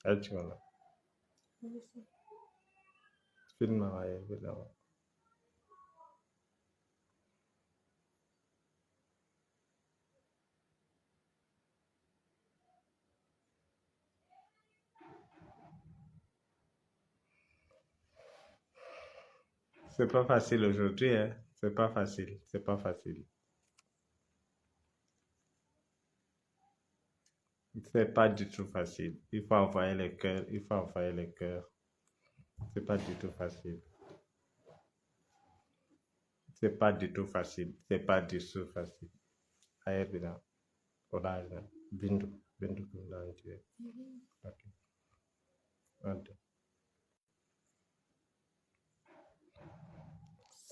Achimala. Film ouais, évidemment. C'est pas facile aujourd'hui, hein. C'est pas facile. C'est pas facile. C'est pas du tout facile. Il faut envoyer les cœurs. Il faut envoyer les cœurs. C'est pas du tout facile. C'est pas du tout facile. C'est pas du tout facile. Ayer bina. Orange. Bindu. Bindu kundanji. Ok. Ok.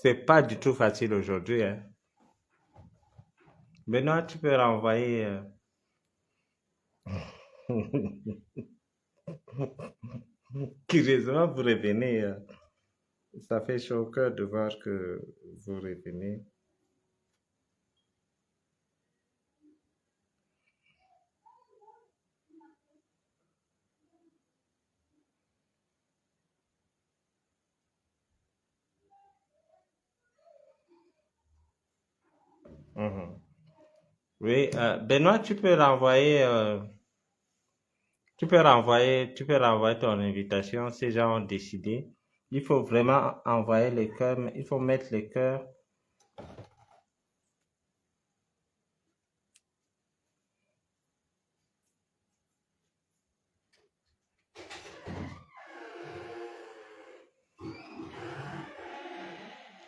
C'est pas du tout facile aujourd'hui, hein. Maintenant, tu peux renvoyer. Curieusement, vous revenez. Ça fait chaud au cœur de voir que vous revenez. Mhm. Oui, Benoît, tu peux renvoyer ton invitation. Ces gens ont décidé. Il faut vraiment envoyer les cœurs, mais il faut mettre les cœurs.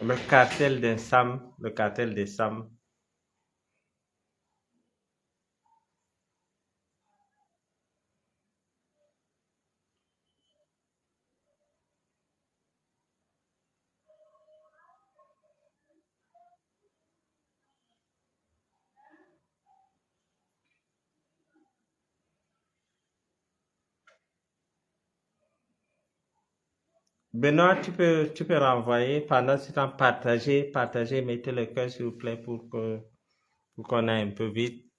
Le cartel des Sam, le cartel des Sam. Benoît, tu peux renvoyer pendant ce temps, partager, mettez le cœur s'il vous plaît pour qu'on aille un peu vite.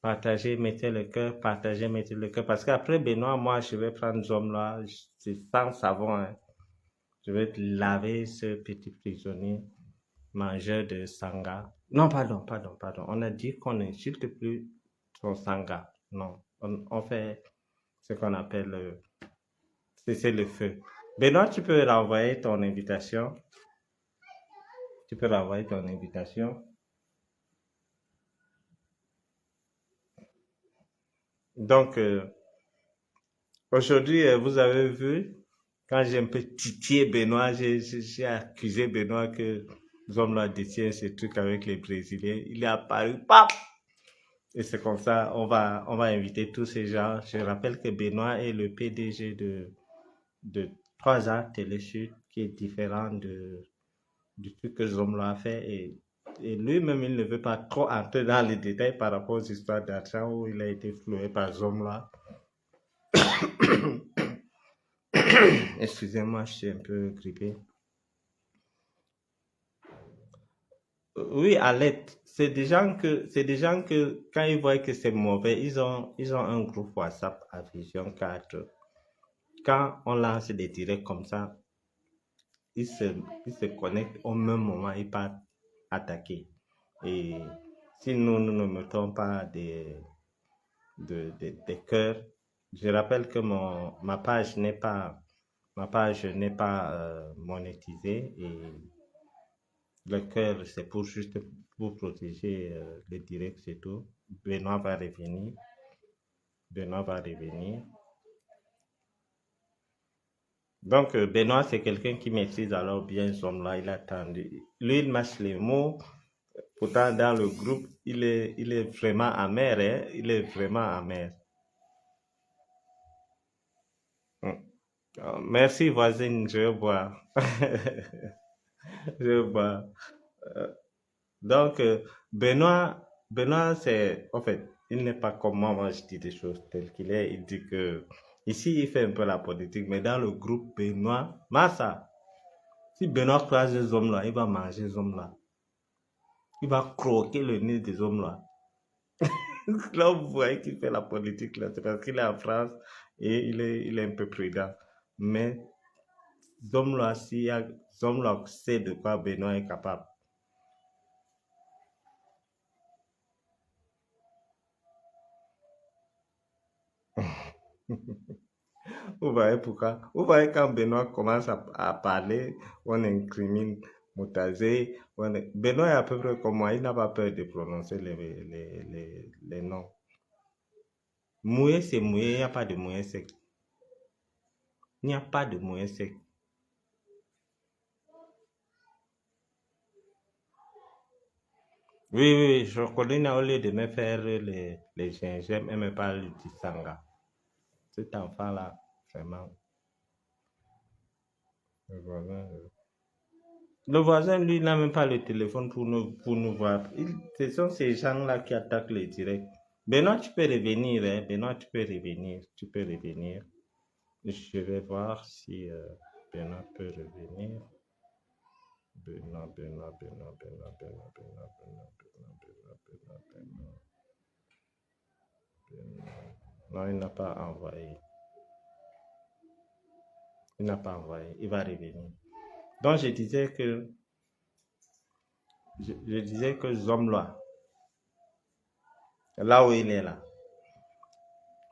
Partagez, mettez le cœur, partagez, mettez le cœur. Parce qu'après Benoît, moi, je vais prendre ce homme-là, c'est sans savon, hein. Je vais laver ce petit prisonnier, mangeur de sangha. Non, pardon. On a dit qu'on n'insulte plus son sangha. Non, on fait ce qu'on appelle cesser le feu. Benoît, tu peux renvoyer ton invitation. Tu peux renvoyer ton invitation. Donc, aujourd'hui, vous avez vu, quand j'ai un peu titillé Benoît, j'ai accusé Benoît que nous hommes là détient ce truc avec les Brésiliens. Il est apparu, paf! Et c'est comme ça, on va inviter tous ces gens. Je rappelle que Benoît est le PDG de 3A Télésud, qui est différent du truc que Zomlo a fait. Et lui-même, il ne veut pas trop entrer dans les détails par rapport aux histoires d'argent où il a été floué par Zomlo. Excusez-moi, je suis un peu grippé. Oui, à l'aide. C'est des gens que, quand ils voient que c'est mauvais, ils ont un groupe WhatsApp à Vision 4. Quand on lance des directs comme ça, ils se, ils se connectent au même moment, ils partent attaquer. Et si nous ne mettons pas des cœurs, je rappelle que ma page n'est pas monétisée et le cœur, c'est pour juste pour protéger le direct, c'est tout. Benoît va revenir. Benoît va revenir. Donc, Benoît, c'est quelqu'un qui maîtrise alors bien son là. Il a attendu. Lui, il mâche les mots. Pourtant, dans le groupe, il est vraiment amer. Hein? Il est vraiment amer. Hum. Merci, voisine. Je vais boire. Je vais boire. Euh, Donc, Benoît, c'est, en fait, il n'est pas comme moi, je dis des choses telles qu'il est. Il dit que, ici, il fait un peu la politique, mais dans le groupe Benoît, Massa, si Benoît croise ces hommes-là, il va manger ces hommes-là. Il va croquer le nez des hommes-là. Là, vous voyez qu'il fait la politique, là, c'est parce qu'il est en France, et il est un peu prudent. Mais Zomloa, Zomloa sait de quoi Benoît est capable. Vous voyez pourquoi? Vous voyez quand Benoît commence à parler, on incrimine Moutazé. Benoît est à peu près comme moi, il n'a pas peur de prononcer les noms. Mouillé, c'est mouillé, il n'y a pas de mouillé sec. Il n'y a pas de mouillé sec. Oui, oui, oui, Chocoline, au lieu de me faire les gingembre, elle me parle du sanga. Cet enfant-là, vraiment, le voisin, le voisin, lui, n'a même pas le téléphone pour nous voir. Ce sont ces gens-là qui attaquent les directs. Benoît, tu peux revenir, hein? Benoît, tu peux revenir. Tu peux revenir. Je vais voir si Benoît peut revenir. Benoît, Benoît, Benoît, Benoît, Benoît, Benoît, Benoît, Benoît, Benoît, Benoît, Benoît, Benoît. Non, il n'a pas envoyé. Il n'a pas envoyé. Il va revenir. Donc, je disais que Zomloa, là où il est là,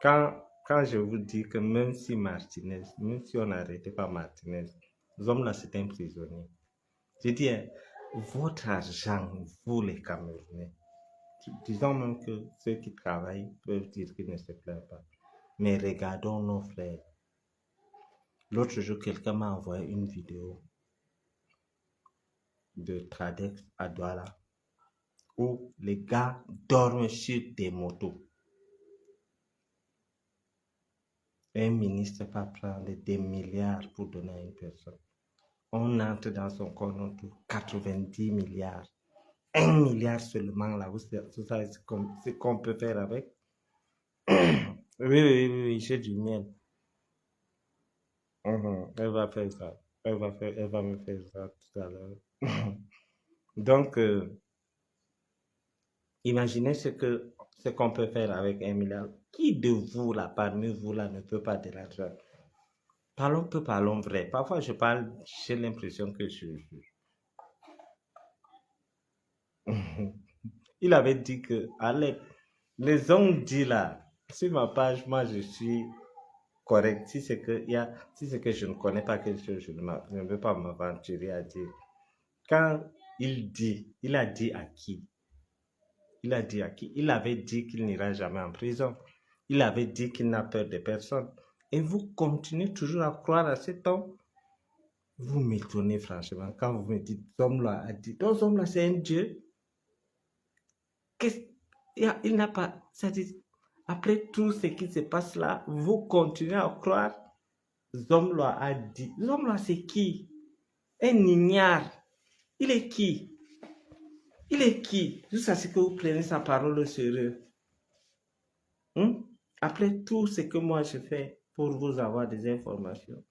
quand je vous dis que même si Martinez, même si on n'arrêtait pas Martinez, Zomloa, c'est un prisonnier. Je dis, hein, votre argent, vous les Camerounais, disons même que ceux qui travaillent peuvent dire qu'ils ne se plaignent pas. Mais regardons nos frères. L'autre jour, quelqu'un m'a envoyé une vidéo de Tradex à Douala où les gars dorment sur des motos. Un ministre va prendre des milliards pour donner à une personne. On entre dans son compte, on trouve 90 milliards. 1 milliard seulement là, vous savez ce qu'on peut faire avec. Oui, oui, oui, oui, j'ai du miel. Elle va faire ça. Elle va me faire ça tout à l'heure. Donc, imaginez ce qu'on peut faire avec 1 milliard. Qui de vous là, parmi vous là, ne peut pas de l'argent? Parlons peu, parlons vrai. Parfois, je parle, j'ai l'impression que Il avait dit que, allez, les ont dit là, sur ma page, moi je suis correct. Si c'est que, si c'est que je ne connais pas quelque chose, je ne veux pas m'aventurer à dire. Quand il a dit à qui? Il a dit à qui? Il avait dit qu'il n'ira jamais en prison. Il avait dit qu'il n'a peur de personne. Et vous continuez toujours à croire à cet homme. Vous m'étonnez franchement quand vous me dites, cet homme-là a dit, donc cet homme-là c'est un Dieu. Il n'a pas, c'est-à-dire, après tout ce qui se passe là, vous continuez à croire, Zomloa a dit, Zomloa c'est qui? Un ignare. Il est qui? Il est qui? Jusqu'à ce que vous preniez sa parole au sérieux. Après tout ce que moi je fais pour vous avoir des informations,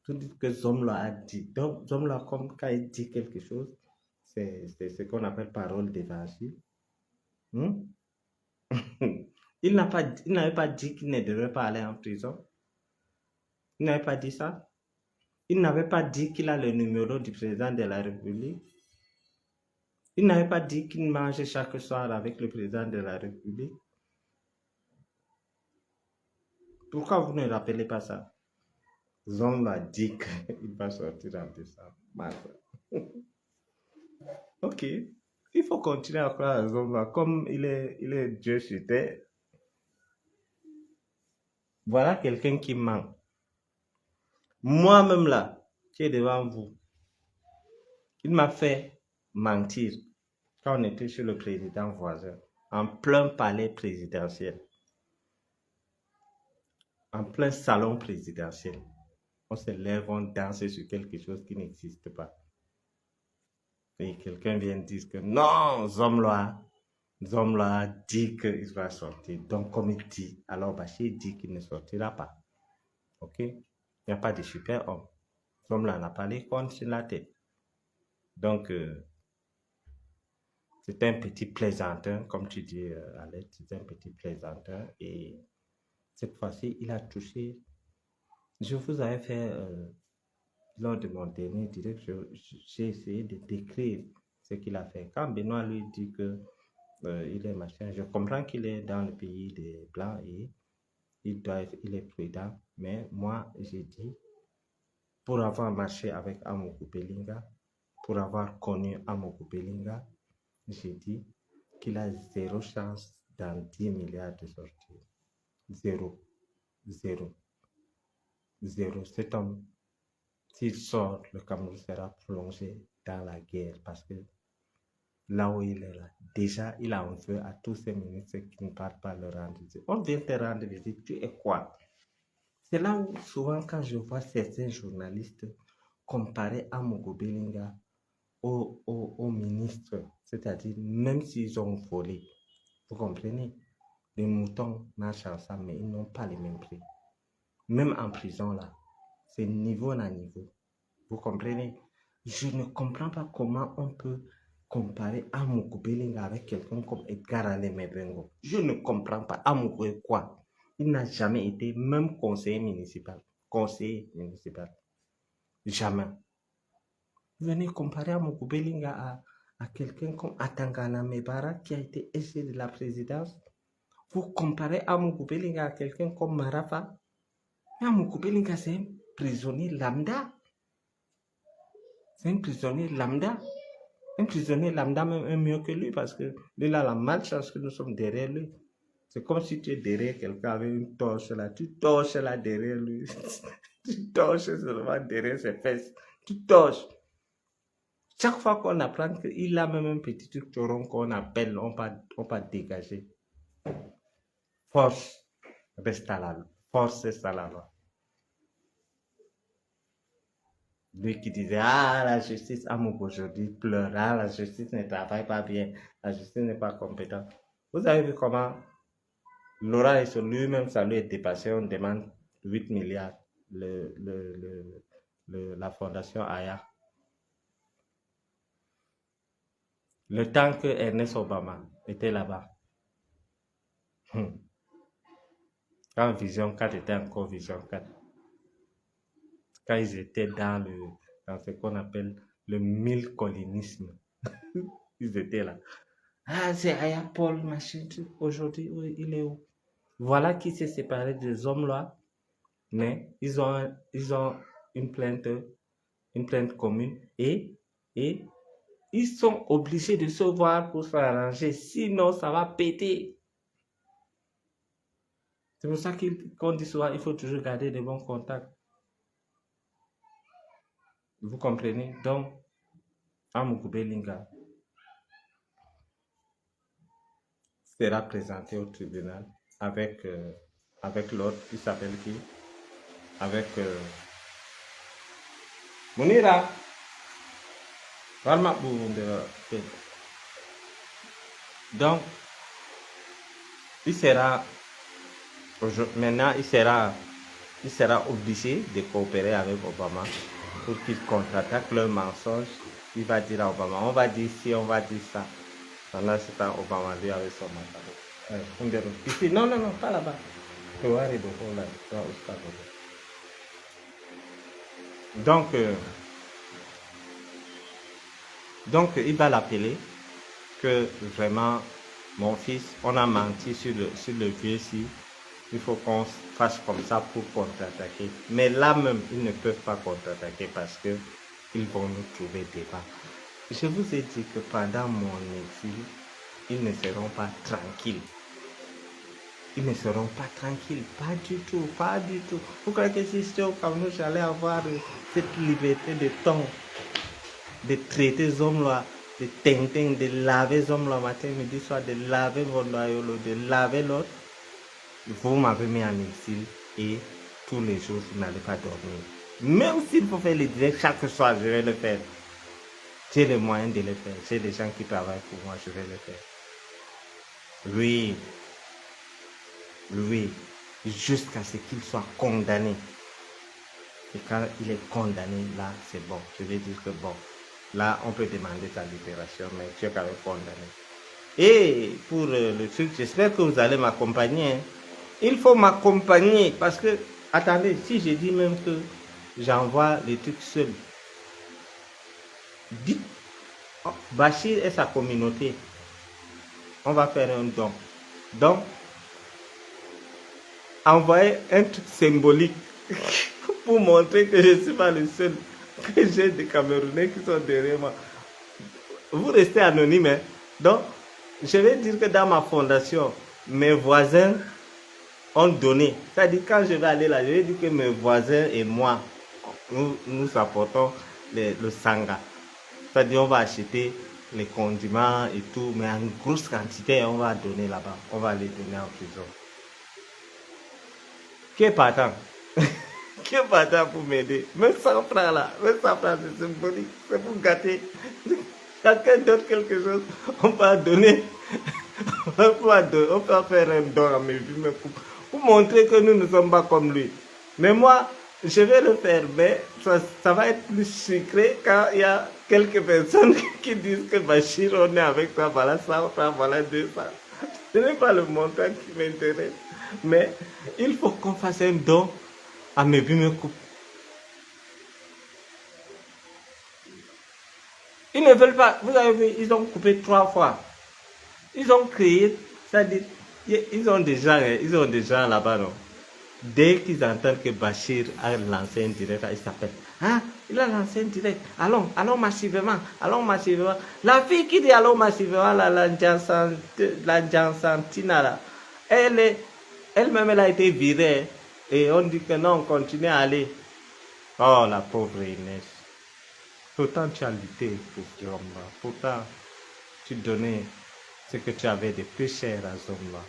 vous dites que Zomloa a dit. Donc, Zomloa, comme quand il dit quelque chose, c'est ce qu'on appelle parole d'évangile. Il n'avait pas dit qu'il ne devait pas aller en prison. Il n'avait pas dit ça. Il n'avait pas dit qu'il a le numéro du président de la République. Il n'avait pas dit qu'il mangeait chaque soir avec le président de la République. Pourquoi vous ne rappelez pas ça? Zom a dit qu'il va sortir en décembre. Ok. Il faut continuer à croire à Zomba. Comme il est Dieu sur terre. Voilà quelqu'un qui ment. Moi-même là, qui est devant vous, il m'a fait mentir quand on était chez le président voisin, en plein palais présidentiel, en plein salon présidentiel. On se lève, on danse sur quelque chose qui n'existe pas. Et quelqu'un vient dire que non, Zomloa dit qu'il va sortir. Donc, comme il dit, alors Bachir dit qu'il ne sortira pas. Ok? Il n'y a pas de super homme. Zomloa n'a pas les comptes sur la tête. Donc, c'est un petit plaisantin, comme tu dis, Alex, c'est un petit plaisantin. Et Cette fois-ci, il a touché. Je vous avais fait, lors de mon dernier direct, j'ai essayé de décrire ce qu'il a fait. Quand Benoît lui dit que il est machin, je comprends qu'il est dans le pays des Blancs et il est prudent. Mais moi, j'ai dit, pour avoir marché avec Amokou Belinga, pour avoir connu Amokou Belinga, j'ai dit qu'il a zéro chance dans 10 milliards de sorties. Zéro. Zéro. Zéro. Cet homme, s'il sort, le Cameroun sera plongé dans la guerre parce que là où il est là, déjà, il a un feu à tous ces ministres qui ne partent pas le rendre visite. On vient te rendre visite, tu es quoi? C'est là où souvent quand je vois certains journalistes comparer Amogo Belinga aux ministres, c'est-à-dire même s'ils ont volé, vous comprenez? Les moutons marchent ensemble, mais ils n'ont pas les mêmes prix. Même en prison, là, c'est niveau à niveau. Vous comprenez? Je ne comprends pas comment on peut comparer Amogo Belinga avec quelqu'un comme Edgar Alain Mebengo. Je ne comprends pas. Amogo est quoi? Il n'a jamais été même conseiller municipal. Conseiller municipal. Jamais. Vous venez comparer Amogo Belinga à quelqu'un comme Atangana Mebara qui a été SG de la présidence. Vous comparez Amogo Belinga à quelqu'un comme Marafa. Mais Amogo Belinga, c'est un prisonnier lambda. C'est un prisonnier lambda. Un prisonnier lambda même est mieux que lui parce que lui, il a la malchance que nous sommes derrière lui. C'est comme si tu es derrière quelqu'un avec une torche là. Tu torches là derrière lui. Tu torches seulement derrière ses fesses. Tu torches. Chaque fois qu'on apprend qu'il a même un petit truc rond qu'on appelle, on va dégager. Force reste à la loi. Force reste à la loi. Lui qui disait, ah, la justice, Amouk aujourd'hui pleure, ah, la justice ne travaille pas bien, la justice n'est pas compétente. Vous avez vu comment Laurent sur lui-même, ça lui est dépassé, on demande 8 milliards, la fondation Aya. Le temps que Ernest Obama était là-bas, quand Vision 4 était encore Vision 4, quand ils étaient dans ce qu'on appelle le mille-colinisme, ils étaient là. Ah, c'est Aya Paul, machin, aujourd'hui, il est où? Voilà qui s'est séparé des hommes là, mais ils ont une plainte commune et ils sont obligés de se voir pour s'arranger, sinon ça va péter. C'est pour ça qu'on dit souvent, il faut toujours garder de bons contacts. Vous comprenez? Donc, Amogo Belinga sera présenté au tribunal avec l'autre, il s'appelle qui? Avec Mounira. Donc, il sera maintenant, il sera obligé de coopérer avec Obama pour qu'il contre-attaque leur mensonge. Il va dire à Obama, on va dire ci, on va dire ça. Pendant ce temps, Obama lui avec son matériel. Ici, non, pas là-bas. Donc, il va l'appeler que vraiment, mon fils, on a menti sur le vieux-ci. Il faut qu'on fasse comme ça pour contre-attaquer. Mais là même, ils ne peuvent pas contre-attaquer parce qu'ils vont nous trouver devant. Je vous ai dit que pendant mon exil, ils ne seront pas tranquilles. Ils ne seront pas tranquilles, pas du tout, pas du tout. Vous croyez que si j'étais au Cameroun, j'allais avoir cette liberté de temps, de traiter les hommes là, de tintin, de laver les hommes là matin, midi, soir, de laver votre loyauté, de laver l'autre. Vous m'avez mis en exil et tous les jours, vous n'allez pas dormir. Même s'il faut faire les directs chaque soir, je vais le faire. J'ai les moyens de le faire. J'ai des gens qui travaillent pour moi, je vais le faire. Oui, jusqu'à ce qu'il soit condamné. Et quand il est condamné, là, c'est bon. Je vais dire que bon, là, on peut demander ta libération, mais tu es quand même condamné. Et pour le truc, j'espère que vous allez m'accompagner. Hein. Il faut m'accompagner parce que, attendez, si je dis même que j'envoie les trucs seuls, dites, oh, Bachir et sa communauté, on va faire un don. Donc, envoyer un truc symbolique pour montrer que je ne suis pas le seul, que j'ai des Camerounais qui sont derrière moi. Vous restez anonyme, hein? Donc, je vais dire que dans ma fondation, mes voisins ont donné. C'est-à-dire, quand je vais aller là, je vais dire que mes voisins et moi, nous apportons le sanga. C'est-à-dire, on va acheter les condiments et tout, mais en grosse quantité, on va donner là-bas. On va les donner en prison. Qui est partant? Qui est partant pour m'aider? Même 100 francs là, même 100 francs, c'est symbolique, c'est pour gâter. Chacun donne quelque chose, on va donner. On peut faire un don à mes vies, pour montrer que nous ne sommes pas comme lui. Mais moi, je vais le faire, mais ça va être plus secret quand il y a quelques personnes qui disent que Bachir, on est avec toi, voilà 100 francs, voilà 200. Ce n'est pas le montant qui m'intéresse, mais il faut qu'on fasse un don à mes vies, me coupe. Ils ne veulent pas, vous avez vu, ils ont coupé 3 fois. Ils ont créé, c'est-à-dire, ils ont des gens là-bas, non? Dès qu'ils entendent que Bachir a lancé un direct, ils s'appellent. Ah, il a lancé un direct. Allons massivement, allons massivement. La fille qui dit allons massivement, la Jansantina, là, elle-même, elle a été virée. Et on dit que non, on continue à aller. Oh, la pauvre Inès. Pourtant, tu as lutté pour ce homme-là. Pourtant, tu donnais ce que tu avais de plus cher à ce homme-là.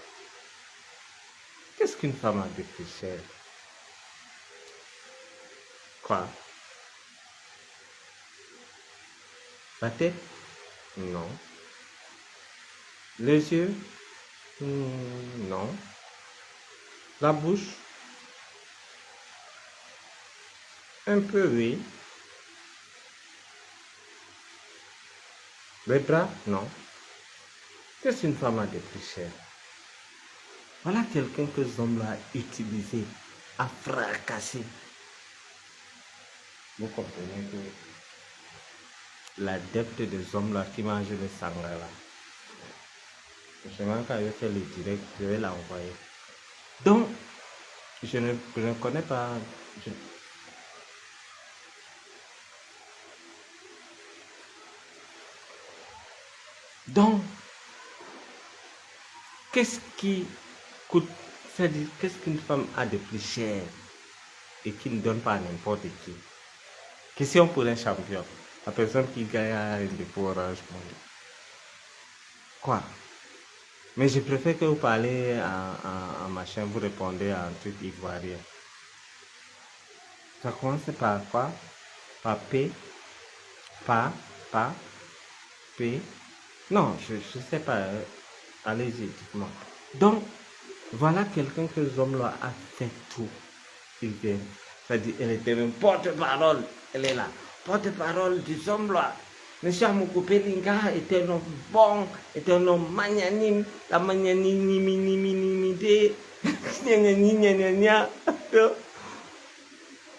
Qu'est-ce qu'une femme a de plus cher? Quoi? La tête? Non. Les yeux? Non. La bouche? Un peu, oui. Les bras? Non. Qu'est-ce qu'une femme a de plus cher? Voilà quelqu'un que ce homme a utilisé, a fracassé. Vous comprenez que l'adepte des hommes là qui mange le sang là, justement quand je fais le direct, je vais l'envoyer. Donc, je ne connais pas. Donc, qu'est-ce qui coûte, c'est-à-dire qu'est-ce qu'une femme a de plus cher et qui ne donne pas à n'importe qui? Question pour un champion, la personne qui gagne un dépôt Orange Money. Quoi? Mais je préfère que vous parlez en machin, vous répondez à un truc ivoirien. Ça commence par quoi? Par P? Pas? P? Non, je ne sais pas. Allez-y, dites-moi. Donc, voilà quelqu'un que ce homme-là a fait tout. Il vient. C'est-à-dire, elle était même porte-parole. Elle est là. Porte-parole du homme-là. Monsieur Amoukoupe Linga était un homme bon, était un homme magnanime. La magnanimité.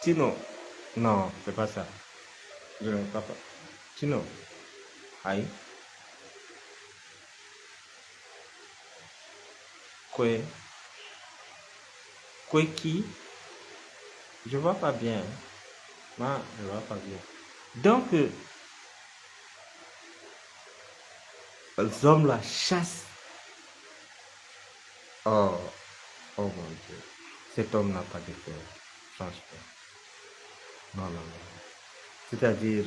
Tino. Non, c'est pas ça. Je ne crois pas. Tino. Aïe. Quoi qui? Je vois pas bien. Non, je vois pas bien. Donc, les hommes la chassent. Oh, oh mon Dieu. Cet homme n'a pas de cœur, franchement. Non, non, non. C'est-à-dire,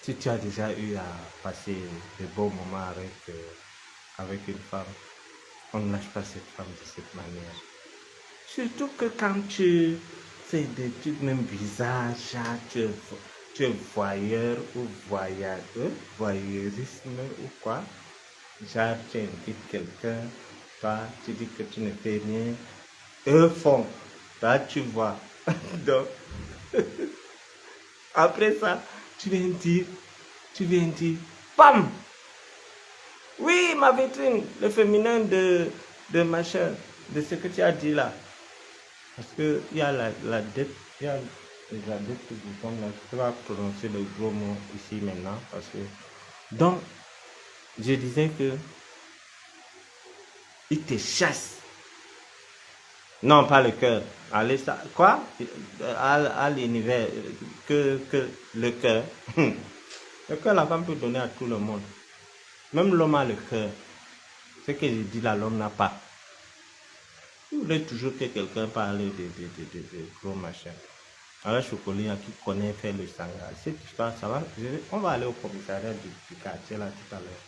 si tu as déjà eu à passer de bons moments avec une femme, on ne lâche pas cette femme de cette manière. Surtout que quand tu fais des trucs même bizarres, genre tu es voyeur ou voyeurisme ou quoi. Genre tu invites quelqu'un, toi tu dis que tu ne fais rien, eux font, toi tu vois. Donc, après ça, tu viens dire, bam! Oui, ma vitrine, le féminin de machin. de ce que tu as dit là. Parce qu'il y a la dette, il y a la dette du fond là. Je vais prononcer le gros mot ici maintenant. Parce que... Donc, je disais que il te chasse. Non, pas le cœur. Allez, ça, quoi? À l'univers, que le cœur. Le cœur, la femme peut donner à tout le monde. Même l'homme a le cœur. Ce que je dis là, l'homme n'a pas. Vous voulez toujours que quelqu'un parle de gros machin. Alors, Chocolat qui connaît faire le sangha. Cette histoire, ça va. On va aller au commissariat du quartier là tout à l'heure.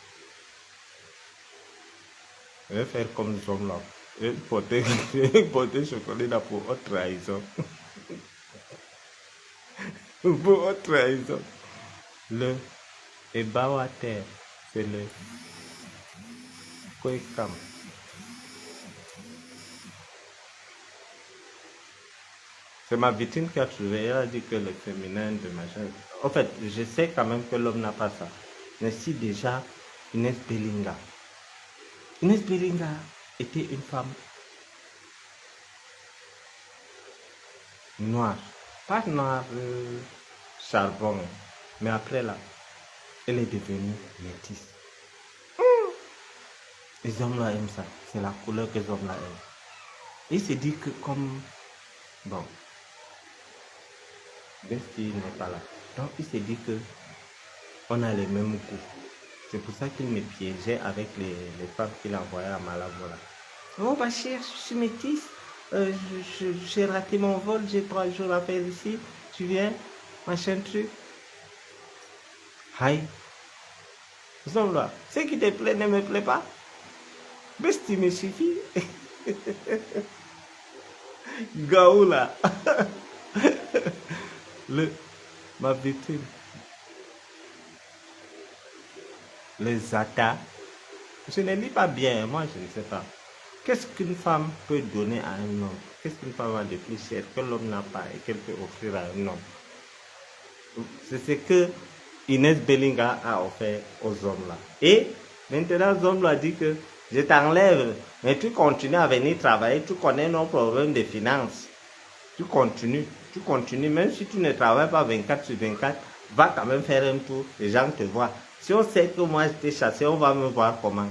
Je vais faire comme nous sommes là. Je vais porter Chocolat là pour haute trahison. Pour haute trahison. Le Ebawater, c'est le Koikam. C'est ma vitrine qui a trouvé. Elle a dit que le féminin de machin. En fait, je sais quand même que l'homme n'a pas ça. Mais si déjà, Inès Belinga. Inès Belinga était une femme noire. Pas noire charbon. Mais après là, elle est devenue métisse. Les hommes là aiment ça. C'est la couleur que les hommes là aiment. Il se dit que comme... Bon. Bestie n'est pas là. Donc il s'est dit que on a les mêmes goûts. C'est pour ça qu'il me piégeait avec les femmes qu'il envoyait à Malabo. Oh Bachir, je suis métisse. J'ai raté mon vol, j'ai 3 jours à faire ici. Tu viens, machin truc. Aïe. Nous sommes là. Ce qui te plaît ne me plaît pas. Bestie me suffit. Gaoula. Ma vitrine. Le Zata. Je ne lis pas bien, moi je ne sais pas. Qu'est-ce qu'une femme peut donner à un homme? Qu'est-ce qu'une femme a de plus cher que l'homme n'a pas et qu'elle peut offrir à un homme? C'est ce que Inès Belinga a offert aux hommes là. Et maintenant, les hommes lui ont dit que je t'enlève, mais tu continues à venir travailler, tu connais nos problèmes de finances. Tu continues, même si tu ne travailles pas 24 sur 24, va quand même faire un tour, les gens te voient. Si on sait que moi je t'ai chassé, on va me voir comment.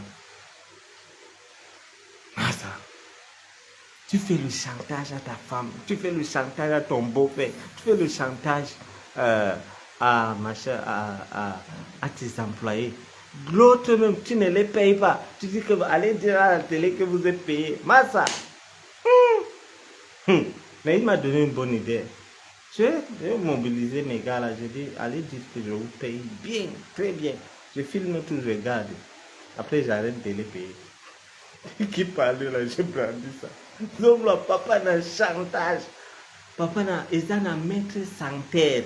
Ah ça. Tu fais le chantage à ta femme, tu fais le chantage à ton beau-père, tu fais le chantage à tes employés. L'autre même, tu ne les payes pas. Tu dis que allez dire à la télé que vous êtes payé. Massa. Mais il m'a donné une bonne idée. Je vais mobiliser mes gars là. Je dis, allez dire que je vous paye bien, très bien. Je filme tout, je regarde. Après, j'arrête de les payer. Qui parle là, j'ai brandi ça. Donc là, papa n'a chantage. Papa n'a, ils ont un maître sans terre.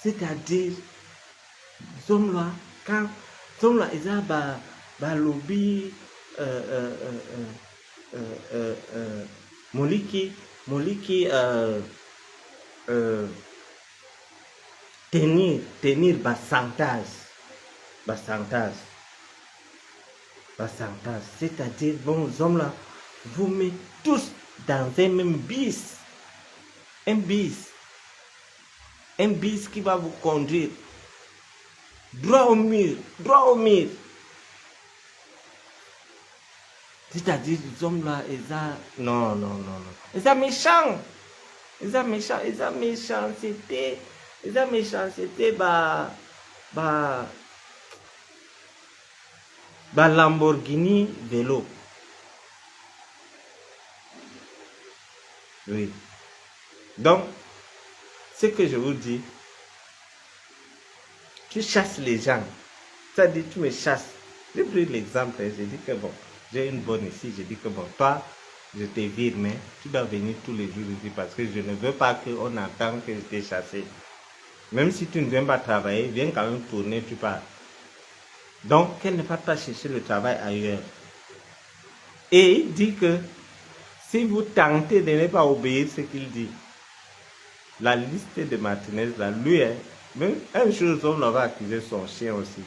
C'est-à-dire, zone là, quand, zone là, ils ont un lobby, moliki, tenir basantage. C'est-à-dire, bon, hommes là, vous mettez tous dans un même bis. Un bis qui va vous conduire droit au mur. C'est-à-dire, les hommes là, ils ont... Non. Ils sont méchants. C'était Lamborghini vélo. Oui. Donc, ce que je vous dis, tu chasses les gens. C'est-à-dire, tu me chasses. J'ai pris l'exemple, j'ai dit que bon, j'ai une bonne ici, j'ai dit que bon, toi, je te vire, mais tu dois venir tous les jours ici parce que je ne veux pas qu'on entende que je t'ai chassé. Même si tu ne viens pas travailler, viens quand même tourner, tu pars. Donc, qu'elle ne va pas chercher le travail ailleurs. Et il dit que si vous tentez de ne pas obéir ce qu'il dit, la liste de Martinez, là, lui, même un jour, on va accuser son chien aussi.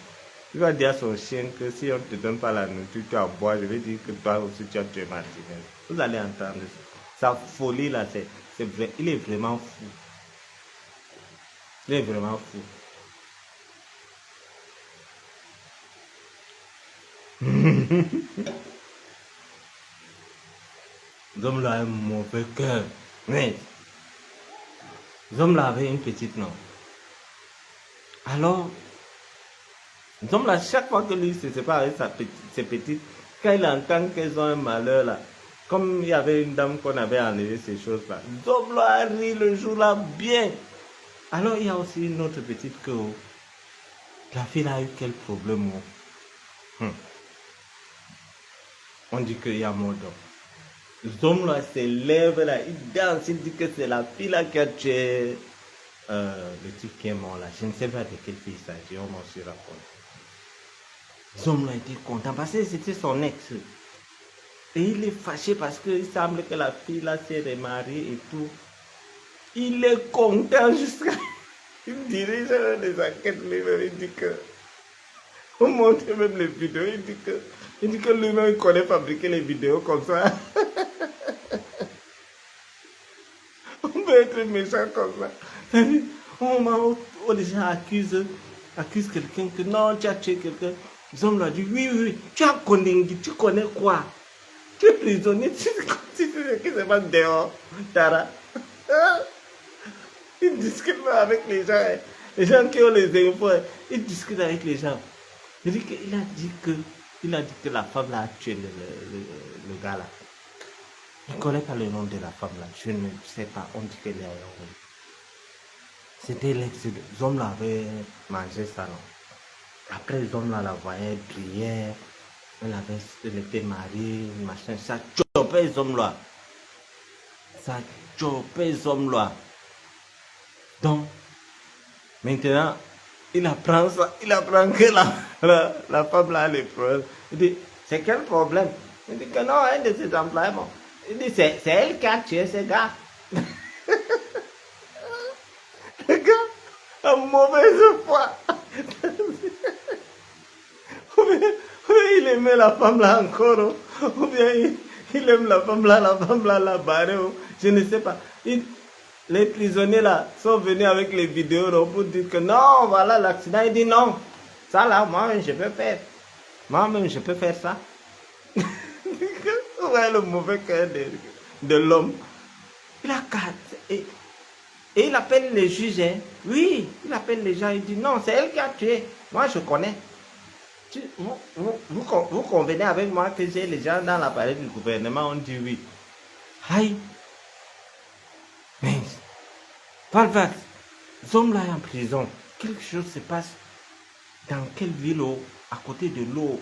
Il va dire à son chien que si on ne te donne pas la nourriture, tu as à boire, je vais dire que toi aussi tu as tué Martinez. Vous allez entendre ça. Sa folie là, c'est vrai. Il est vraiment fou. Il est vraiment fou. L'homme là a un mauvais cœur. Mais l'homme là avait une petite non. Alors, l'homme là, chaque fois que lui se sépare avec ses petites, quand il entend qu'elles ont un malheur là, comme il y avait une dame qu'on avait enlevé ces choses là, l'homme là a ri le jour là bien. Alors il y a aussi une autre petite que la fille a eu quel problème. On dit qu'il y a mort d'homme. L'homme là s'élève là, il danse, il dit que c'est la fille là qui a tué le type qui est mort là. Je ne sais pas de quelle fille il s'agit, on m'en se raconte. L'homme là était content parce que c'était son ex. Et il est fâché parce qu'il semble que la fille là s'est remariée et tout. Il est content jusqu'à... Il dirige les enquêtes lui-même, il dit que... On montre même les vidéos, il dit que lui-même il connaît fabriquer les vidéos comme ça. On peut être méchant comme ça. On déjà accuse quelqu'un que non, tu as tué quelqu'un. Les hommes lui ont dit oui, tu as connu, tu connais quoi? Tu es prisonnier, tu sais ce qui se passe dehors, Tara. Il discute avec les gens qui ont les infos, il discute avec les gens. Il a dit que la femme là a tué le gars là. Je ne connais pas le nom de la femme là, je ne sais pas, on dit qu'elle est à C'était l'ex, les hommes là avaient mangé ça non. Après les hommes là la voyaient prier, elle était mariée, machin, ça chopait les hommes là. Ça chopait les hommes là. Donc, maintenant, il apprend que la femme là a les problèmes. Il dit, c'est quel problème? Il dit que non, un de ses employés, bon. Il dit, c'est elle qui a tué ce gars. Le gars a mauvaise foi. Ou bien il aimait la femme là encore, ou bien il aime la femme là la barrée, je ne sais pas. Les prisonniers là sont venus avec les vidéos pour dire que non, voilà l'accident. Il dit non, ça là, moi-même je peux faire. Moi-même je peux faire ça. Ouais, le mauvais cœur de l'homme. Il a et il appelle les juges. Hein. Oui, il appelle les gens. Il dit non, c'est elle qui a tué. Moi je connais. Vous convenez avec moi que j'ai les gens dans l'appareil du gouvernement. On dit oui. Aïe. Mais Valvax, l'homme là est en prison. Quelque chose se passe dans quelle ville à côté de l'eau.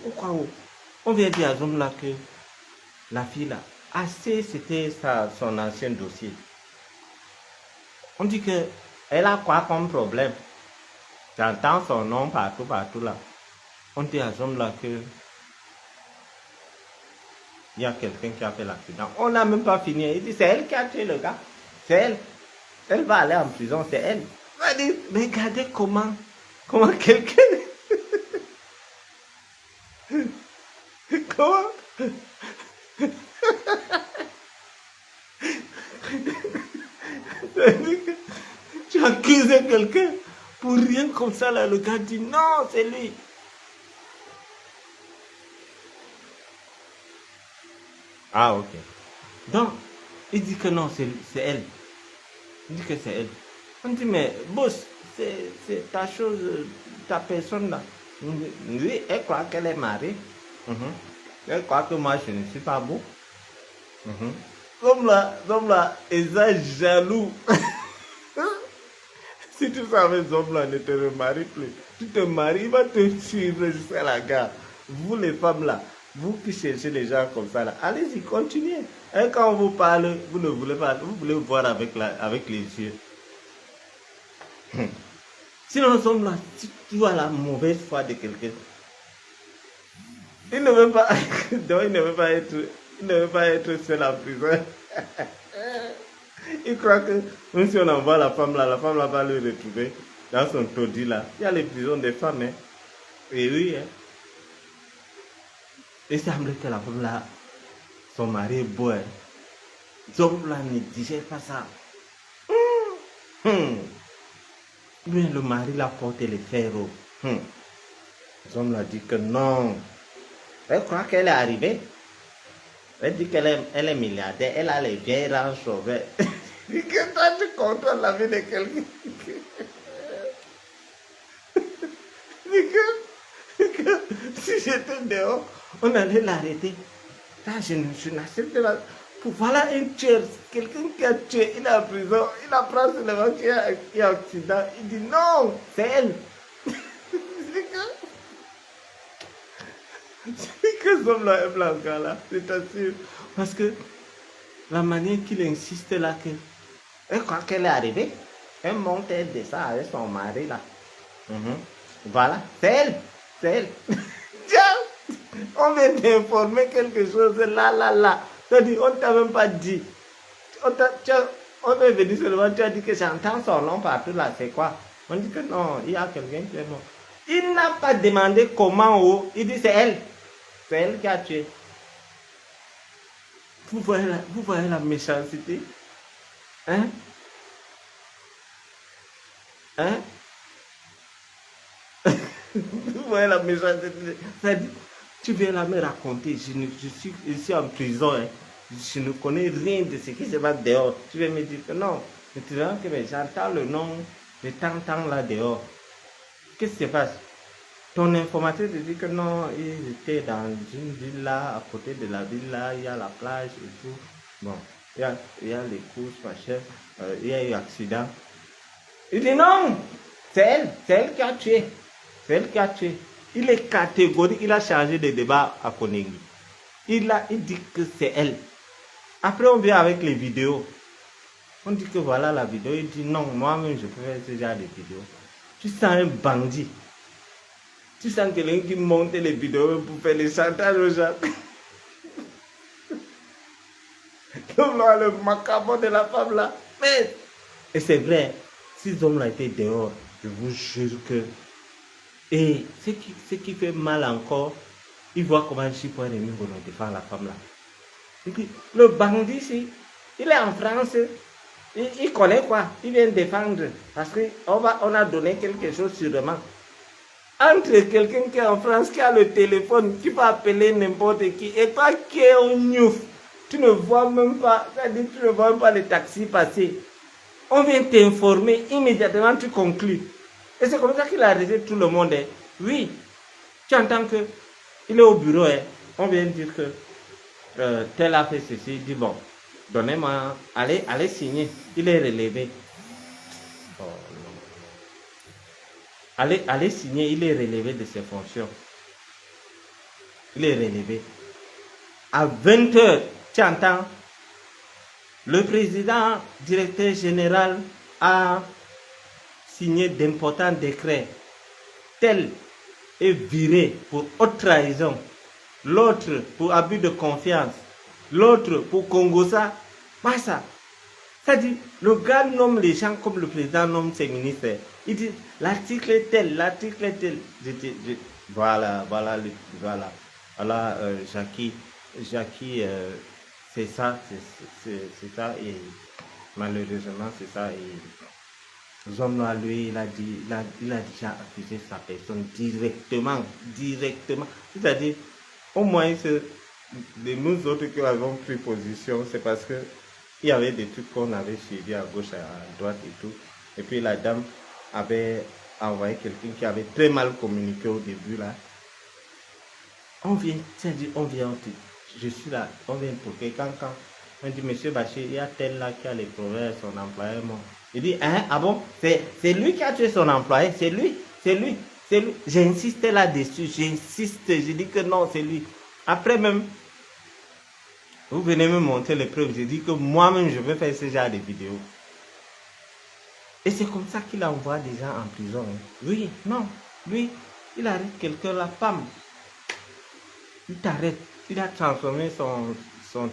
On vient dire à l'homme là que la fille là, assez c'était son ancien dossier. On dit que elle a quoi comme problème? J'entends son nom partout là. On dit à l'homme là que il y a quelqu'un qui a fait l'accident. On n'a même pas fini. Il dit c'est elle qui a tué le gars. C'est elle. Elle va aller en prison, c'est elle. Elle dit, mais regardez comment quelqu'un... comment... Tu accuses quelqu'un pour rien comme ça, là, le gars dit non, c'est lui. Ah, ok. Donc, il dit que non, c'est elle. Il dit que c'est elle. On dit, mais boss, c'est ta chose, ta personne là. Oui, elle croit qu'elle est mariée. Elle croit que moi, je ne suis pas beau. L'homme là, ils sont jaloux. Si tu savais, ce homme là ne te remarie plus. Tu te maries, il va te suivre jusqu'à la gare. Vous les femmes là, vous qui cherchez les gens comme ça là, allez-y, continuez. Et quand on vous parle, vous ne voulez pas, vous voulez voir avec les yeux. Sinon, nous sommes là, si tu as la mauvaise foi de quelqu'un, il ne veut pas, donc il ne veut pas être seul en prison. Il croit que même si on envoie la femme là va le retrouver dans son taudis là. Il y a les prisons des femmes, hein. Et oui, hein. Il semble que la femme là, son mari est beau. Hein. L'homme là ne digère pas ça. Bien, le mari l'a porté les ferros. L'homme l'a dit que non. Elle croit qu'elle est arrivée. Elle dit qu'elle est milliardaire. Elle a les vieilles rangs sauvées. Que toi, tu contrôles la vie de quelqu'un. Si j'étais dehors, on allait l'arrêter. Là, je n'accepte pas. Voilà un tueur, quelqu'un qui a tué, il est en prison, il apprend seulement qu'il y a un accident. Il dit non, c'est elle. C'est que ce homme-là est blanc là, je t'assure. Parce que la manière qu'il insiste là, elle croit qu'elle est arrivée. Elle monte, elle descend avec son mari là. Voilà, c'est elle. C'est elle. Tiens, on vient t'informer quelque chose là. C'est-à-dire, on ne t'a même pas dit. On est venu seulement, tu as dit que j'entends son nom partout là, c'est quoi? On dit que non, il y a quelqu'un qui est mort. Il n'a pas demandé comment, il dit c'est elle. C'est elle qui a tué. Vous voyez la méchanceté? Hein? Vous voyez la méchanceté? C'est-à-dire, tu viens là me raconter, je suis ici en prison, hein. Je ne connais rien de ce qui se passe dehors. Tu viens me dire que non. Mais tu vois que j'entends le nom de tant là dehors. Qu'est-ce qui se passe? Ton informateur te dit que non, il était dans une ville là, à côté de la ville là, il y a la plage et tout. Bon, il y a les courses, machin, il y a eu un accident. Il dit non, c'est elle qui a tué. C'est elle qui a tué. Il est catégorique, il a changé de débat à Konegi. Il dit que c'est elle. Après, on vient avec les vidéos. On dit que voilà la vidéo. Il dit non, moi-même, je peux faire ce genre de vidéos. Tu sens un bandit. Tu sens quelqu'un qui monte les vidéos pour faire les chantages aux gens. Le macabre de la femme là. Mais, et c'est vrai, si ce homme-là était dehors, je vous jure que. Et ce qui fait mal encore, il voit comment je suis pour un ennemi pour défendre la femme là. Le bandit ici, il est en France, il connaît quoi, il vient défendre, parce qu'on a donné quelque chose sûrement. Entre quelqu'un qui est en France, qui a le téléphone, qui peut appeler n'importe qui, et toi qui es au Niouf, tu ne vois même pas, c'est-à-dire tu ne vois même pas les taxis passer. On vient t'informer, immédiatement tu conclus. Et c'est comme ça qu'il a arrêté tout le monde. Hein. Oui, tu entends que il est au bureau, hein. On vient dire que tel a fait ceci, il dit bon, donnez-moi, allez signer, il est relevé. Oh, allez signer, il est relevé de ses fonctions. Il est relevé. À 20h, tu entends, le président, directeur général, a signé d'importants décrets. Tel est viré pour haute trahison. L'autre pour abus de confiance, l'autre pour Congosa, Massa. C'est-à-dire, le gars nomme les gens comme le président nomme ses ministres. Il dit, l'article est tel, l'article est tel. Voilà, Jackie, c'est ça, et malheureusement, c'est ça. Et Zomno, lui, il a déjà accusé sa personne directement. C'est-à-dire, au moins, de nous autres qui avons pris position, c'est parce que il y avait des trucs qu'on avait suivis à gauche, à droite et tout. Et puis la dame avait envoyé quelqu'un qui avait très mal communiqué au début là. On vient, je suis là, on vient pour quelqu'un quand on dit monsieur Bachir, il y a tel là qui a les problèmes, son employé est mort. Il dit, hein, ah bon, c'est lui qui a tué son employé, c'est lui. J'insiste là-dessus, je dis que non, c'est lui. Après même, vous venez me montrer les preuves, je dis que moi-même je veux faire ce genre de vidéos. Et c'est comme ça qu'il envoie des gens en prison. Hein. Oui, non, lui, il arrête quelqu'un, la femme. Il t'arrête, il a transformé son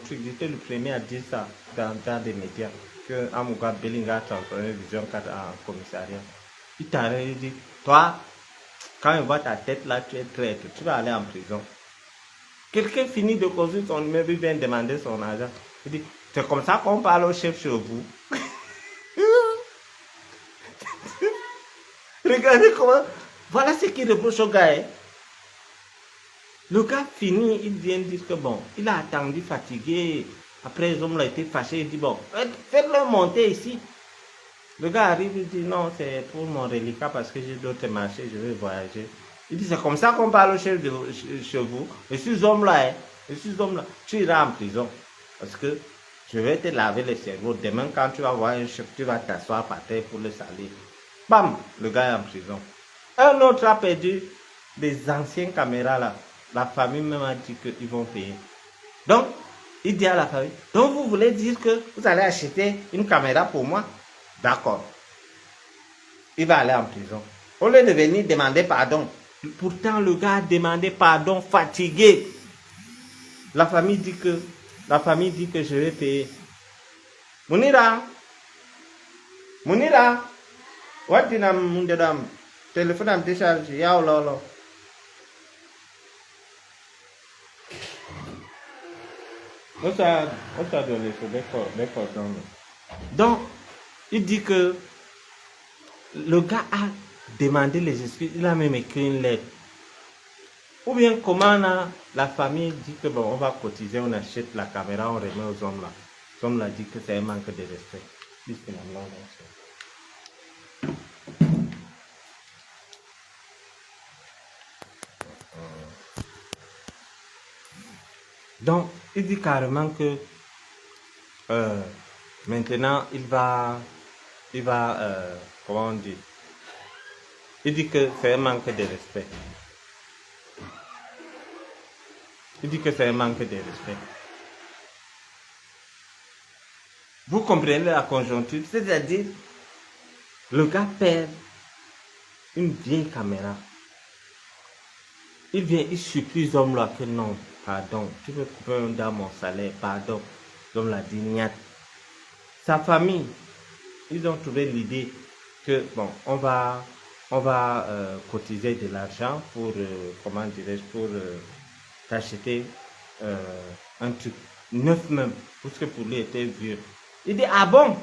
truc, j'étais le premier à dire ça dans des médias, que Amouga Bellinga a transformé Vision 4 en commissariat. Il t'arrête, il dit, toi, Quand il voit ta tête là, tu es traître, tu vas aller en prison. Quelqu'un finit de construire son immeuble, il vient demander son argent. Il dit, c'est comme ça qu'on parle au chef chez vous. Regardez comment. Voilà ce qu'il reproche au gars. Hein. Le gars finit, il vient dire que bon, il a attendu fatigué. Après, les hommes l'ont été fâchés. Il dit bon, faites-le monter ici. Le gars arrive, il dit non, c'est pour mon reliquat parce que j'ai d'autres marchés, je vais voyager. Il dit c'est comme ça qu'on parle au chef de chez vous. Et ces hommes-là, tu iras en prison. Parce que je vais te laver le cerveau. Demain, quand tu vas voir un chef, tu vas t'asseoir par terre pour le salir. Bam, le gars est en prison. Un autre a perdu des anciennes caméras là. La famille même a dit qu'ils vont payer. Donc, il dit à la famille, donc vous voulez dire que vous allez acheter une caméra pour moi? D'accord. Il va aller en prison. Au lieu de venir demander pardon. Pourtant, le gars a demandé pardon, fatigué. La famille dit que je vais payer. Munira, what did I téléphone am décharge, yao lolo. What's that donné sur d'accord. Donc, il dit que le gars a demandé les excuses, il a même écrit une lettre. Ou bien comment la famille dit que bon, on va cotiser, on achète la caméra, on remet aux hommes là. Les hommes là dit que c'est un manque de respect. Donc, il dit carrément que maintenant, il va comment on dit? Il dit que c'est un manque de respect. Il dit que c'est un manque de respect. Vous comprenez la conjoncture, c'est-à-dire, le gars perd une vieille caméra. Il vient, il supplie les hommes là que non, pardon, tu peux couper dans mon salaire, pardon. L'homme l'a dit, niat. Sa famille, ils ont trouvé l'idée que, bon, on va cotiser de l'argent pour, comment dirais-je, pour t'acheter un truc neuf même, parce que pour lui était vieux. Il dit, ah bon,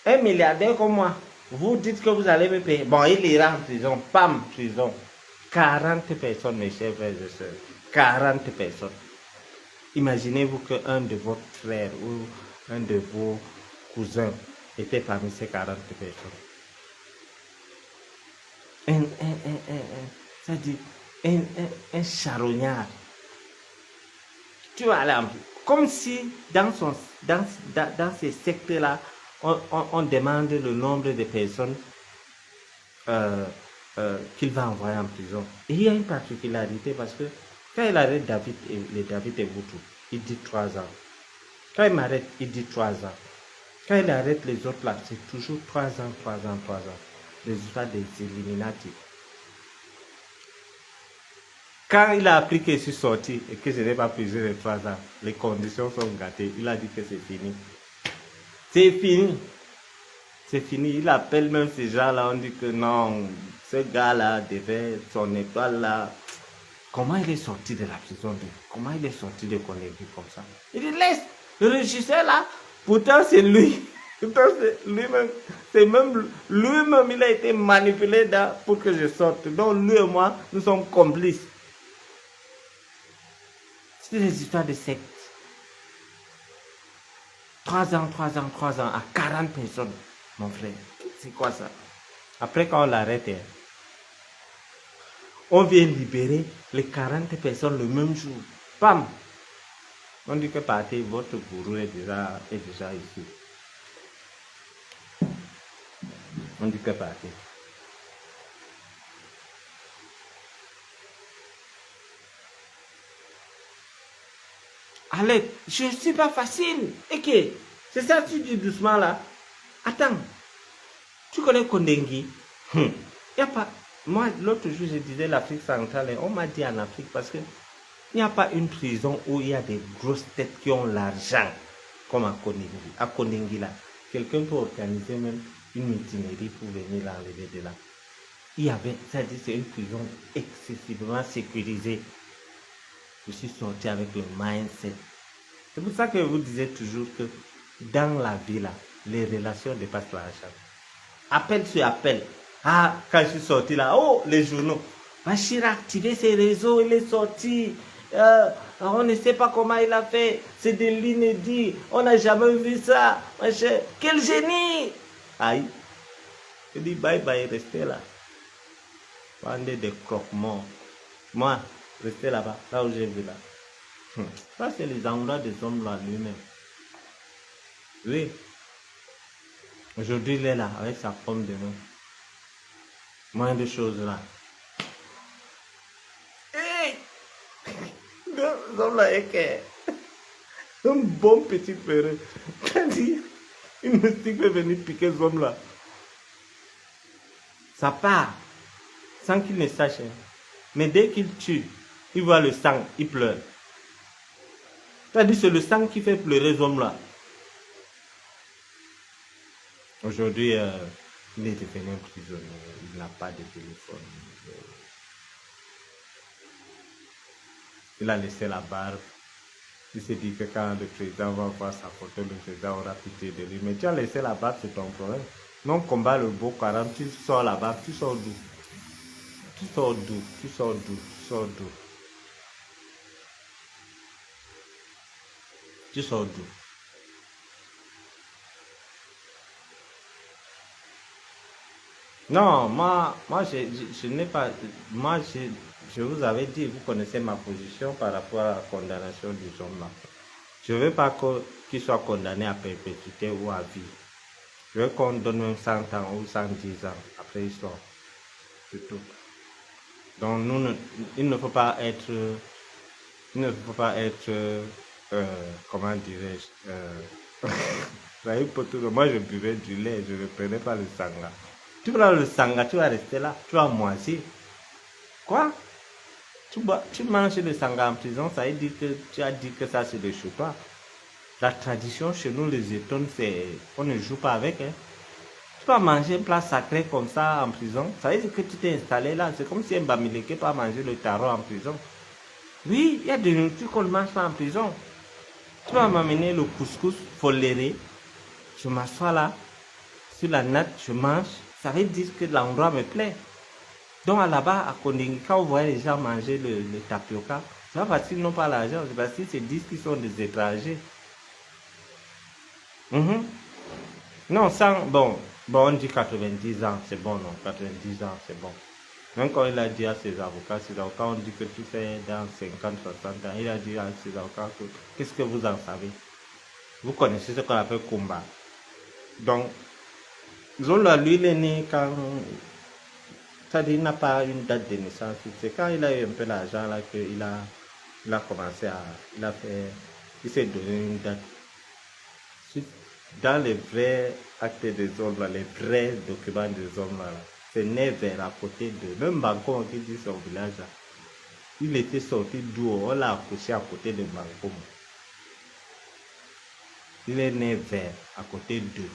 un milliardaire comme moi, vous dites que vous allez me payer. Bon, il ira en prison, pam, prison. 40 personnes, mes chers frères et sœurs. 40 personnes. Imaginez-vous qu'un de vos frères ou un de vos cousins était parmi ces 40 personnes. C'est-à-dire un charognard. Tu vas aller en prison. Comme si dans ces sectes-là, on demande le nombre de personnes qu'il va envoyer en prison. Et il y a une particularité parce que quand il arrête David et Boutou, il dit 3 ans. Quand il m'arrête, il dit 3 ans. Quand il arrête les autres là, c'est toujours 3 ans. Les histoires des Illuminati. Quand il a appris que je suis sorti et que je n'ai pas pris les 3 ans, les conditions sont gâtées. Il a dit que c'est fini. C'est fini. C'est fini. Il appelle même ces gens-là. On dit que non, ce gars-là devait son étoile là. Comment il est sorti de la prison? Comment il est sorti de Conakry comme ça? Il dit laisse le régisseur là. Pourtant c'est lui. Pourtant c'est lui-même. C'est même lui-même. Il a été manipulé pour que je sorte. Donc lui et moi, nous sommes complices. C'est des histoires de secte. 3 ans à 40 personnes, mon frère. C'est quoi ça? Après, quand on l'arrête, on vient libérer les 40 personnes le même jour. Bam! On dit que partez, votre gourou est déjà ici. On dit que partez. Allez, je ne suis pas facile. Ok, c'est ça que tu dis doucement là. Attends, tu connais Kondengui? Y a pas. Moi, l'autre jour, je disais l'Afrique centrale. On m'a dit en Afrique parce que il n'y a pas une prison où il y a des grosses têtes qui ont l'argent comme à Kondengui. À Kondengui là, quelqu'un peut organiser même une mutinerie pour venir l'enlever de là. il y avait, c'est-à-dire c'est une prison excessivement sécurisée. Je suis sorti avec le mindset. C'est pour ça que je vous disais toujours que dans la vie, là, les relations dépassent l'argent. Appel sur appel. Ah, quand je suis sorti là, oh, les journaux. Bachir a activé ses réseaux, il est sorti. On ne sait pas comment il a fait. C'est de l'inédit. On n'a jamais vu ça. Quel génie! Aïe. Je dis bye bye, restez là. Vendez des croque-morts. Moi, restez là-bas, là où j'ai vu là. Ça, c'est les endroits des hommes là lui-même. Oui. Aujourd'hui, il est là, avec sa pomme de main. Moins de choses là. Hey! Cet homme là est un bon petit peureux. C'est-à-dire, une mystique peut venir piquer cet homme là. Ça part, sans qu'il ne sache. Mais dès qu'il tue, il voit le sang, il pleure. C'est-à-dire, c'est le sang qui fait pleurer cet homme là. Aujourd'hui, il est devenu un prisonnier. Il n'a pas de téléphone. Il a laissé la barbe. Il s'est dit que quand le président va voir sa photo, le président aura pitié de lui. Mais tu as laissé la barbe, c'est ton problème. Non, combat le Boko Haram, tu sors la barbe, tu sors d'où? Tu sors d'où? Tu sors d'où? Tu sors d'où? Tu sors d'où? Non, moi je n'ai pas. Moi, je vous avais dit, vous connaissez ma position par rapport à la condamnation du homme là. Je ne veux pas qu'il soit condamné à perpétuité ou à vie. Je veux qu'on donne même 100 ans ou 110 ans. Après, il sort. C'est tout. Donc, il ne faut pas être. Il ne faut pas être. Comment dirais-je moi, je buvais du lait, je ne prenais pas le sangha. Tu prends le sangha, tu vas rester là, tu vas moisir. Quoi? Tu manges le sangha en prison, ça veut dire que tu as dit que ça c'est de chez toi. La tradition chez nous, les étonnes, c'est on ne joue pas avec. Hein. Tu vas manger un plat sacré comme ça en prison, ça veut dire que tu t'es installé là. C'est comme si un bamileke pas manger le tarot en prison. Oui, il y a des nourritures qu'on ne mange pas en prison. Tu vas m'amener le couscous foléré. Je m'assois là, sur la natte, je mange. Ça veut dire que l'endroit me plaît. Donc là-bas, à Kondingi, quand vous voyez les gens manger le tapioca, c'est pas parce qu'ils n'ont pas l'argent, c'est parce qu'ils se disent qu'ils sont des étrangers. Non, bon, on dit 90 ans, c'est bon, non, 90 ans, c'est bon. Même quand il a dit à ses avocats, on dit que tu fais dans 50, 60 ans, il a dit à ses avocats, qu'est-ce que vous en savez? Vous connaissez ce qu'on appelle combat. Donc, Zola, lui, il est né quand. C'est-à-dire, il n'a pas une date de naissance. C'est quand il a eu un peu l'argent là qu'il a commencé à. Il s'est donné une date. Dans les vrais actes des hommes, là, les vrais documents des hommes, là, c'est né vers à côté de. Même Banco qui dit son village là. Il était sorti d'où on l'a accouché à côté de Banco. Il est né vers à côté d'eux.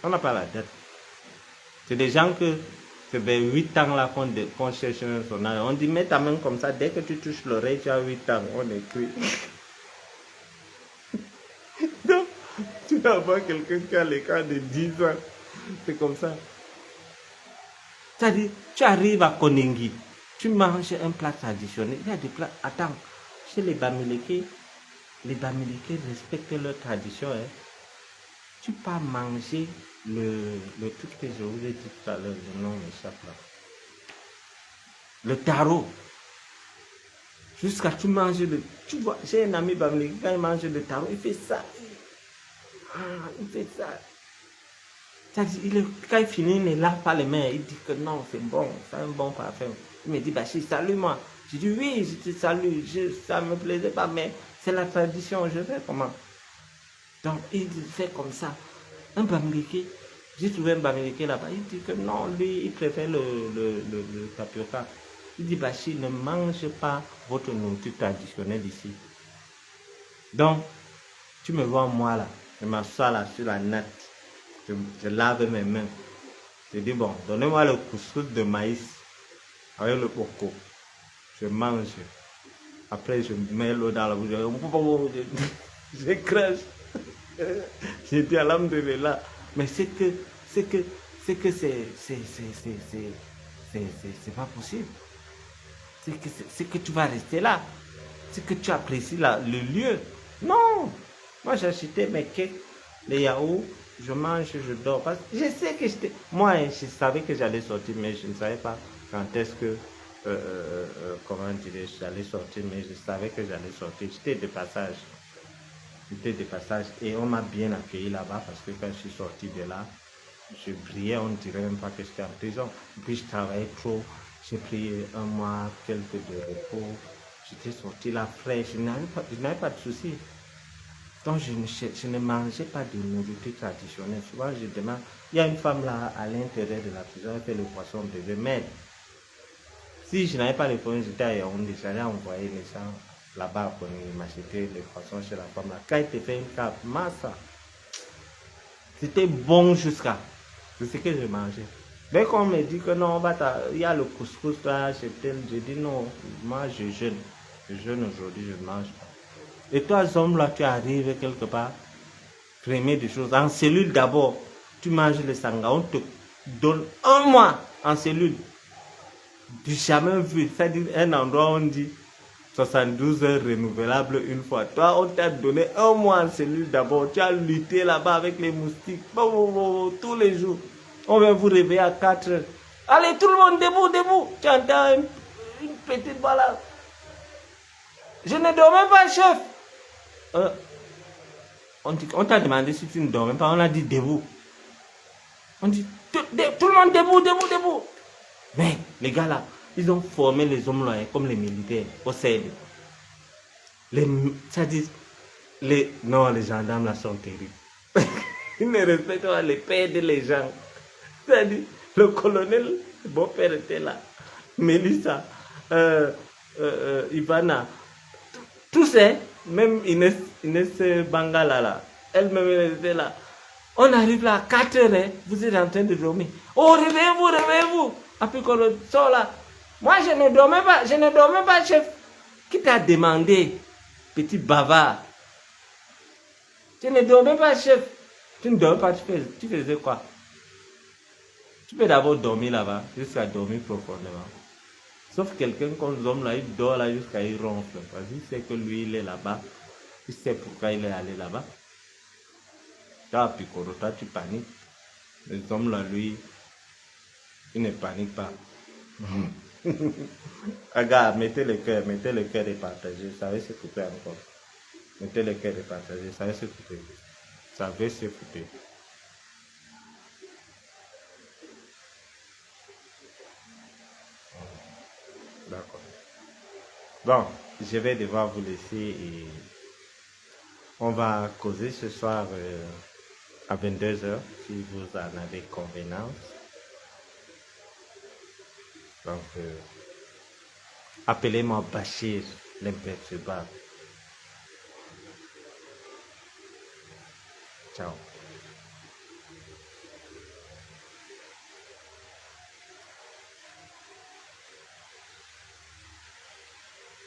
On n'a pas la date. C'est des gens que c'est vers 8 ans là qu'on cherche son âge. On dit mets ta main comme ça, dès que tu touches l'oreille, tu as 8 ans. On écrit. Donc, tu vas voir quelqu'un qui a l'écart de 10 ans. C'est comme ça. C'est-à-dire, tu arrives à Koningui, tu manges un plat traditionnel. Il y a des plats. Attends, chez les Bamileke respectent leur tradition. Hein. Tu peux manger le truc que je vous ai dit tout à l'heure, le nom m'échappe là. Le tarot. Jusqu'à tu manges le. Tu vois, j'ai un ami Bamileke, quand il mange le tarot, il fait ça. Il fait ça. Quand il finit, il ne lave pas les mains. Il dit que non, c'est bon, c'est un bon parfum. Il me dit, Bachir, salue-moi. Je dis, oui, je te salue. Ça ne me plaisait pas, mais c'est la tradition, je fais comment. Donc, il fait comme ça. Un Bamileke, j'ai trouvé un Bamileke là-bas. Il dit que non, lui, il préfère le tapioca. Il dit, Bachir, ne mange pas votre nourriture traditionnelle ici. Donc, tu me vois moi là, je m'assois là sur la natte. Je lave mes mains. J'ai dit, bon, donnez-moi le couscous de maïs avec le coco. Je mange. Après, je mets l'eau dans la bouche. Je crache. J'ai dit, alhamdoulilah. Mais c'est pas possible. C'est que tu vas rester là. C'est que tu apprécies le lieu. Non. Moi, j'ai acheté mes cakes, les yaourts, je mange, je dors. Parce que je sais que moi, je savais que j'allais sortir, mais je ne savais pas quand est-ce que, comment dirais-je, j'allais sortir, mais je savais que j'allais sortir. J'étais de passage. J'étais de passage et on m'a bien accueilli là-bas parce que quand je suis sorti de là, je brillais, on ne dirait même pas que j'étais en prison. Et puis je travaillais trop, j'ai pris un mois, quelques de repos. J'étais sorti là frais, je n'avais pas de soucis. Donc je ne mangeais pas de nourriture traditionnelle. Souvent je demande, il y a une femme là à l'intérieur de la prison, elle fait le poisson bébé. Mais si je n'avais pas les points, j'étais à Yaoundé, j'allais envoyer les gens là-bas pour m'acheter les poissons chez la femme là. Quand elle te fait une carte, massa, c'était bon jusqu'à. C'est ce que je mangeais. Dès qu'on me dit que non, il y a le couscous là, je dis non, moi je jeûne. Je jeûne aujourd'hui, je ne mange pas. Et toi, homme là, tu arrives quelque part, premier des choses, en cellule d'abord, tu manges le sanga, on te donne un mois en cellule. Du jamais vu, c'est-à-dire un endroit où on dit 72 heures renouvelables une fois. Toi, on t'a donné un mois en cellule d'abord. Tu as lutté là-bas avec les moustiques. Tous les jours. On vient vous réveiller à 4 heures. Allez, tout le monde debout, debout. Tu entends une petite balade. Je ne dormais pas, chef. On t'a demandé si tu ne dormais pas. On a dit debout. On dit tout le monde debout, debout, debout. Mais les gars là, ils ont formé les hommes là comme les militaires au CED. C'est-à-dire, non, les gendarmes là sont terribles. Ils ne respectent pas les pères de les gens. C'est-à-dire, le colonel, mon père était là. Mélissa, Ivana, tous ces, même Inès Bangala là, elle-même était là. On arrive là à 4 heures, hein, vous êtes en train de dormir. Oh, réveillez-vous, réveillez-vous. Après qu'on sort là. Moi, je ne dormais pas, chef. Qui t'a demandé, petit bavard? Je ne dormais pas, chef. Tu ne dormais pas, tu faisais quoi? Tu peux d'abord dormir là-bas, jusqu'à dormir profondément. Sauf quelqu'un comme l'homme là, il dort là jusqu'à il ronfle. Parce qu'il sait que lui, il est là-bas. Il sait pourquoi il est allé là-bas. Toi, Picoro, toi, tu paniques. Les hommes là, lui, il ne panique pas. Regarde, mettez le cœur et partagez. Ça va s'écouter encore. Mettez le cœur et partagez. Ça va s'écouter. Ça va s'écouter. D'accord. Bon, je vais devoir vous laisser et on va causer ce soir à 22h si vous en avez convenance. Donc, appelez-moi Bachir, l'imperturbable. Ciao.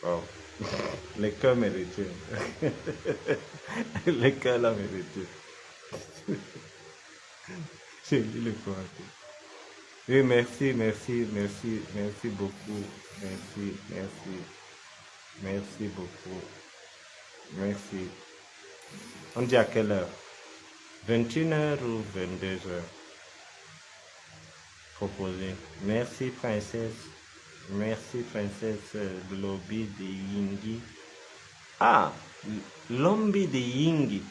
Oh, le cœur me retient. Le cœur là me retient. J'ai lu le commentaire. Oui, merci beaucoup. Merci beaucoup. Merci. On dit à quelle heure? 21h ou 22h? Proposé. Merci, princesse. Merci, princesse Lobby de Yingi. Ah, Lombi de Yingi.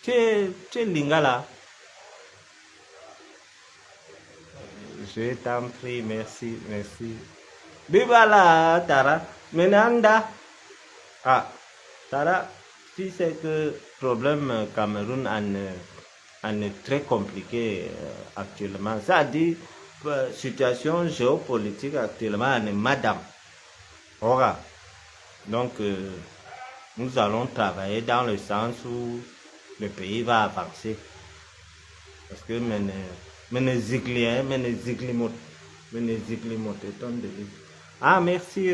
Tu es Lingala. Je t'en prie, merci. Bibala, Tara. Menanda. Ah, Tara, tu sais que le problème Cameroun en est très compliqué actuellement. Ça dit, situation géopolitique actuellement, on est madame. Voilà. Donc, nous allons travailler dans le sens où le pays va avancer. Parce que maintenant, Menezigli mot, étant donné. Ah, merci.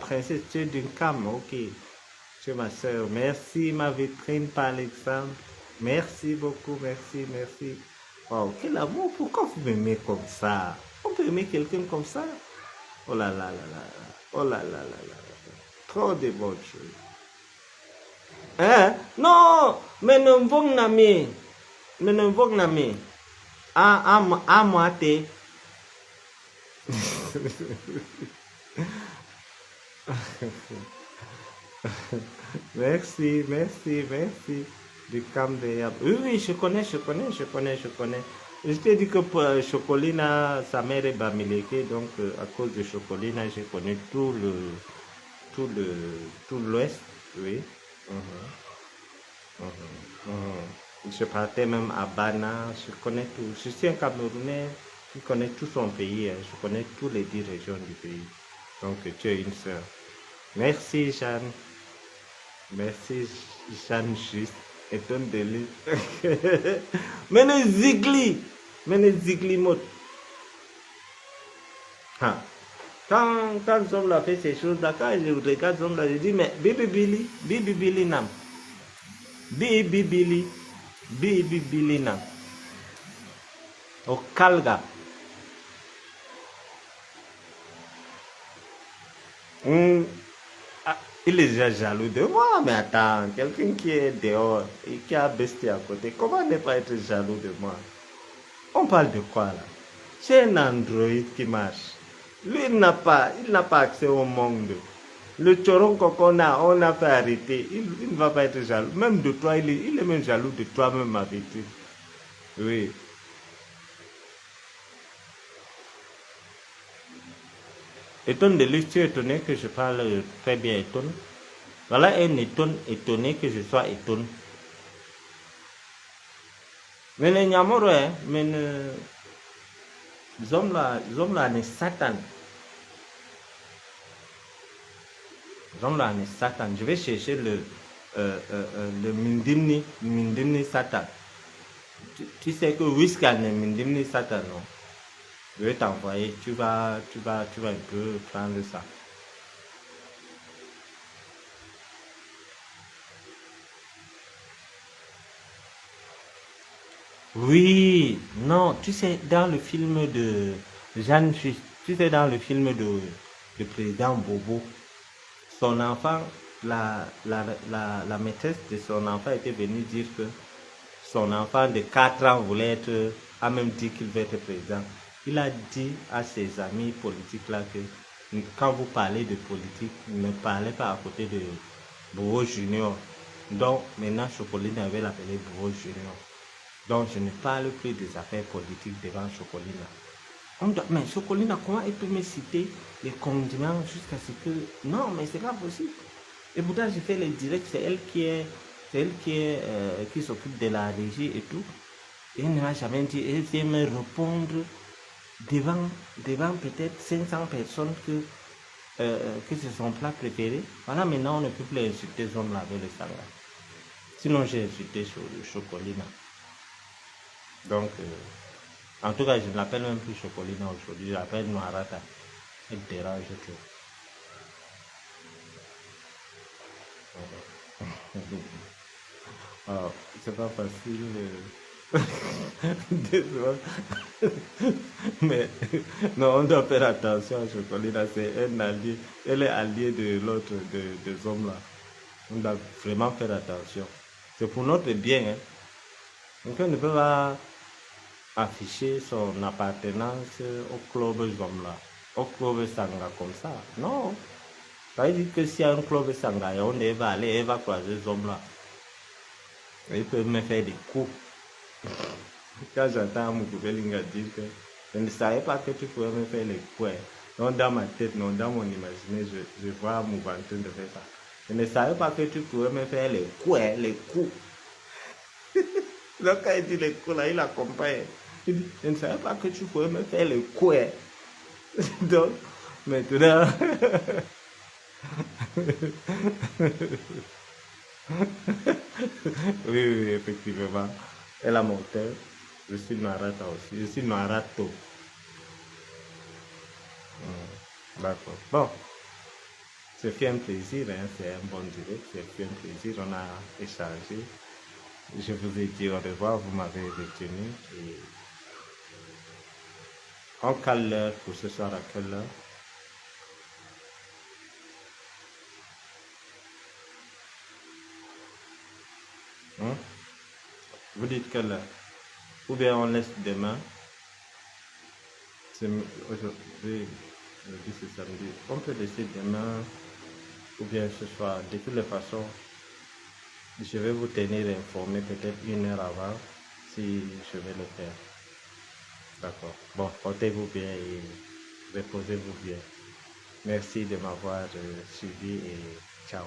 Princesse, tu es d'une cam, ok. Tu es ma soeur. Merci, ma vitrine par l'exemple. Merci beaucoup, merci. Wow, quel amour, pourquoi vous m'aimez comme ça? On peut aimer quelqu'un comme ça? Oh là là là là. Oh là là là là. Trop de bonnes choses. Hein? Non, mais ne vong nami. Mais ne vong nami. Moi, t'es. Merci. Du Cam de Yab. Oui, je connais. Je t'ai dit que pour Chocolina, sa mère est Bamileke, donc à cause de Chocolina, j'ai connu tout le, tout l'Ouest, oui. Mhm, Je partais même à Bana, je connais tout. Je suis un Camerounais qui connaît tout son pays, hein. Je connais toutes les 10 régions du pays. Donc tu es une sœur. Merci Jeanne. Merci Jeanne Juste. Et ton délit. Zigli mot. Ah. Quand Zom a fait ces choses-là, quand je regarde Zom, je dis, mais Bibi Billy Nam. Bibi Billy Nam. Au Kalga. Il est déjà jaloux de moi, mais attends, quelqu'un qui est dehors et qui a besté à côté, comment ne pas être jaloux de moi? On parle de quoi là? C'est un Android qui marche. Lui, il n'a pas accès au monde. Le choron qu'on a, on a fait arrêter. Il ne va pas être jaloux. Même de toi, il est même jaloux de toi-même avec lui. Oui. Étonne de lui, tu es étonné que je parle très bien étonne. Voilà un étonné que je sois étonné. Mais les Nyamoro, mais Zomla ne Satan. Zomla ne Satan. Je vais chercher le Mindimni Satan. Tu sais que Whiskan est Mindimni Satan, non? Je vais t'envoyer, tu vas un peu prendre ça. Oui, non, tu sais, dans le film de Jeanne, tu sais, dans le film de président Bobo, son enfant, la maîtresse de son enfant était venue dire que son enfant de 4 ans voulait être, a même dit qu'il veut être président. Il a dit à ses amis politiques là que quand vous parlez de politique, ne parlez pas à côté de Bobo Junior. Donc maintenant Chocoline avait l'appelé Bobo Junior. Donc je ne parle plus des affaires politiques devant Chocolina. Mais Chocolina, comment il peut me citer les condiments jusqu'à ce que... Non, mais c'est pas possible. Et pourtant, j'ai fait les directs, c'est elle qui s'occupe de la régie et tout. Et elle ne m'a jamais dit, elle vient me répondre devant peut-être 500 personnes que c'est son plat préféré. Voilà, maintenant on ne peut plus insulter Zone avec le sangha. Sinon, j'ai insulté Chocolina. Donc, en tout cas, je ne l'appelle même plus Chocolina aujourd'hui, je l'appelle Noirata. Elle dérange tout. Oh, c'est pas facile. Désolé. Mais non, on doit faire attention à Chocolina, c'est un allié. Elle est alliée de l'autre, des hommes là. On doit vraiment faire attention. C'est pour notre bien. Hein. Donc on ne peut pas afficher son appartenance au club homme là, au club Sangha comme ça. Non. Ça veut dire que s'il y a un club Sangha, on va aller, elle va croiser ce homme là. Il peut me faire des coups. Quand j'entends Moukoubelinga dire que je ne savais pas que tu pouvais me faire les coups. Non, dans ma tête, non, dans mon imaginaire, je vois Moubantin de faire ça. Je ne savais pas que tu pouvais me faire les coups, les coups. Donc quand il dit les coups là, il accompagne. Il dit, je ne savais pas que tu pouvais me faire les coups. Donc, maintenant... oui, effectivement. Elle a monté. Je suis Noirata aussi. Je suis Noirato. D'accord. Bon, ce fut un plaisir, hein, c'est un bon direct. Ce fut un plaisir. On a échangé. Je vous ai dit au revoir, vous m'avez retenu. Et on cale l'heure pour ce soir à quelle heure? Hein? Vous dites quelle heure? Ou bien on laisse demain? C'est aujourd'hui, jeudi, c'est samedi. On peut laisser demain ou bien ce soir. De toutes les façons, je vais vous tenir informé peut-être une heure avant si je vais le faire. D'accord. Bon, portez-vous bien et reposez-vous bien. Merci de m'avoir suivi et ciao.